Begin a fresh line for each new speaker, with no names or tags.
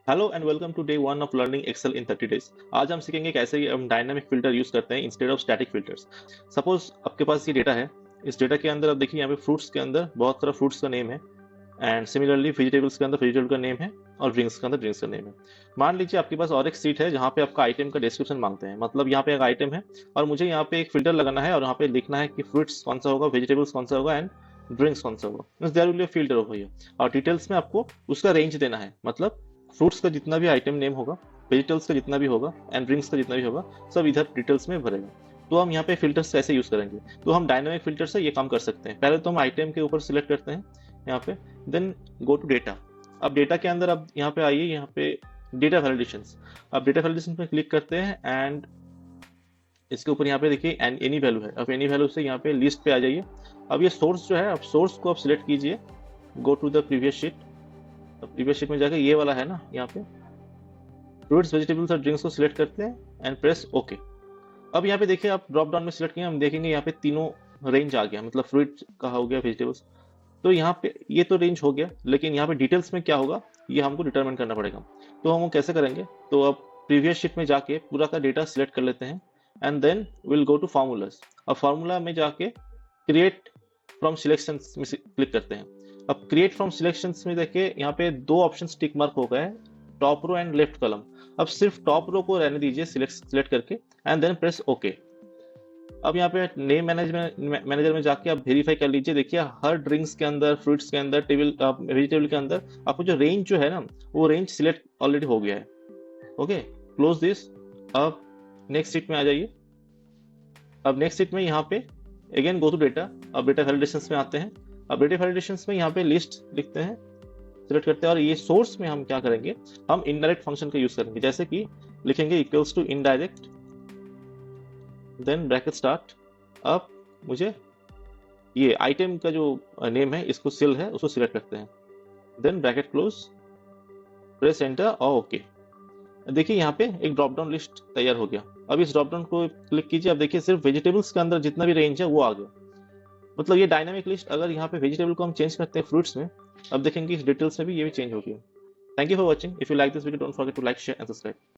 Hello and welcome to day one of learning Excel in 30 days. आज हम सीखेंगे कैसे हम डायनामिक फिल्टर यूज करते हैं instead of static filters. Suppose आपके पास ये डेटा है। इस डेटा के अंदर आप देखिए यहाँ पे फ्रूट्स के अंदर बहुत सारा फ्रूट्स का नेम है एंड सिमिलरली वेजिटेबल्स के अंदर वेजिटेबल का नेम है और ड्रिंक्स के अंदर ड्रिंक्स का नेम है। मान लीजिए आपके पास और एक सीट है जहाँ पे आपका आइटम का डिस्क्रिप्शन मांगते हैं, मतलब यहाँ पे एक आइटम है और मुझे यहाँ पे एक फिल्टर लगाना है और यहाँ पे लिखना है कि फ्रूट्स कौन सा होगा, वेजिटेबल्स कौन सा होगा एंड ड्रिंक्स कौन सा होगा। There will be a filter over here और डिटेल्स में आपको उसका रेंज देना है, मतलब फ्रूट्स का जितना भी आइटम नेम होगा, वेजिटेबल्स का जितना भी होगा एंड ड्रिंक्स का जितना भी होगा, सब इधर डिटेल्स में भरेगा। तो हम यहाँ पे फिल्टर्स कैसे यूज करेंगे, तो हम डायनामिक फिल्टर से ये काम कर सकते हैं। पहले तो हम आइटम के ऊपर सिलेक्ट करते हैं यहाँ पे, देन गो टू डेटा। अब डेटा के अंदर अब यहाँ पे आइए, यहाँ पे डेटा वैलिडेशंस। अब डेटा वैलिडेशन पे क्लिक करते हैं एंड इसके ऊपर यहाँ पे देखिए एनी वैल्यू है। अब एनी वैल्यू से यहाँ पे लिस्ट पे आ जाइए। अब ये सोर्स जो है, अब सोर्स को आप सिलेक्ट कीजिए, go to the previous sheet. Previous sheet में जाकर ये वाला है ना, यहाँ पे फ्रूट्स वेजिटेबल्स और ड्रिंक्स को सिलेक्ट करते हैं एंड प्रेस ओके। अब यहाँ पे देखिए आप ड्रॉप डाउन में सिलेक्ट किए, हम देखेंगे यहाँ पे तीनों रेंज आ गया, मतलब फ्रूट का हो गया, वेजिटेबल्स। तो यहाँ पे ये तो रेंज हो गया, लेकिन यहाँ पे डिटेल्स में क्या होगा ये हमको डिटरमाइन करना पड़ेगा। तो हम वो कैसे करेंगे, तो अब प्रीवियस शीट में जाके पूरा का डेटा सिलेक्ट कर लेते हैं and then will go to formulas. अब फार्मूला में जाके क्रिएट फ्रॉम सिलेक्शंस में क्लिक करते हैं। अब क्रिएट फ्रॉम सिलेक्शंस में देखिए यहाँ पे दो ऑप्शन टिक मार्क हो गए, top row and left column. अब सिर्फ टॉप रो को रहने दीजिए सिलेक्ट करके एंड देन प्रेस ओके। अब यहाँ पे नेम मैनेजर में जाके आप वेरीफाई कर लीजिए। देखिए हर ड्रिंक्स के अंदर, फ्रूट्स के अंदर, टेबल वेजिटेबल के अंदर आपको जो रेंज जो है ना, वो रेंज सिलेक्ट ऑलरेडी हो गया है। Okay, close this. अब नेक्स्ट सीट में आ जाइए। अब नेक्स्ट सीट में यहाँ पे अगेन गो टू डेटा। अब डेटा वैलिडेशंस में आते हैं। अब डेटा वैलिडेशंस में यहाँ पे लिस्ट लिखते हैं, सिलेक्ट करते हैं और ये सोर्स में हम क्या करेंगे, हम इनडायरेक्ट फंक्शन का यूज करेंगे। जैसे कि लिखेंगे equals to indirect, then bracket start. अब मुझे ये आइटम का जो नेम है, इसको सेल है, उसको सिलेक्ट करते हैं, then bracket close, press enter और ओके। देखिए यहाँ पे एक ड्रॉप डाउन लिस्ट तैयार हो गया। अब इस ड्रॉप डाउन को क्लिक कीजिए। अब देखिए सिर्फ वेजिटेबल्स के अंदर जितना भी रेंज है वो आ गया। मतलब ये डायनामिक लिस्ट, अगर यहाँ पे वेजिटेबल को हम चेंज करते हैं फ्रूट्स में, अब देखेंगे इस डिटेल्स में भी ये भी चेंज हो गया। Thank you for watching. If you like this video, don't forget to like, share and subscribe.